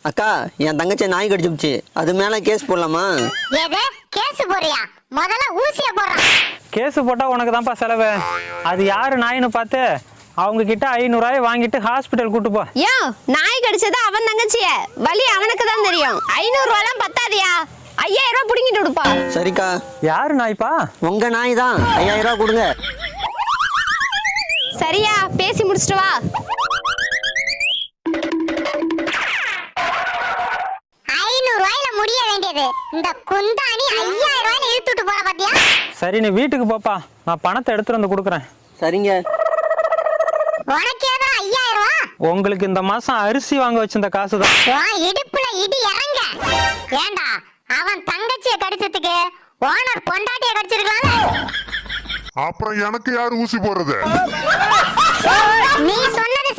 அக்கா என் தங்கச்சி நாய் கடிச்சுச்சு, அது மேல கேஸ் போடலாமா? ஏதே கேஸ் போறியா? முதல்ல ஊசிய போடுறா. கேஸ் போட்டா உனக்கு தான்ப்பா செலவு. அது யாரு நாயின்னு பார்த்து அவங்க கிட்ட 500 ரூபாய் வாங்கிட்டு ஹாஸ்பிட்டல் கூட்டு போ. யோ, நாய் கடிச்சது அவன் தங்கச்சிய, வலி அவனுக்கு தான் தெரியும். 500 ரூபாய்லாம் பத்தாதியா? 5000 ரூபாய் புடிங்கிட்டு விடுப்பா. சரிக்கா. யாரு நாய்ப்பா? உங்க நாய் தான். 5000 ரூபாய் கொடுங்க. சரியா, பேசி முடிச்சிட்டு வா. 500 ரூபாயில முடிய வேண்டியது இந்த குந்தாணி 5000 ரூபாயில இழுத்துட்டு போற பாத்தியா? சரி, நீ வீட்டுக்கு போப்பா, நான் பணத்தை எடுத்துட்டு வந்து கொடுக்குறேன். சரிங்க. உனக்கு ஏதோ 5000 ரூபாய்? உங்களுக்கு இந்த மாசம் அரிசி வாங்க வச்சிருந்த காசு தான். உன் இடுப்புல இடி இறங்க. ஏண்டா அவன் தங்கச்சியை கடிச்சதுக்கு ஓனர் பொண்டாட்டியை கடிச்சிருக்கலாம்ல? அப்புறம் எனக்கு யாரு ஊசி போடுறது? நீ சொன்னது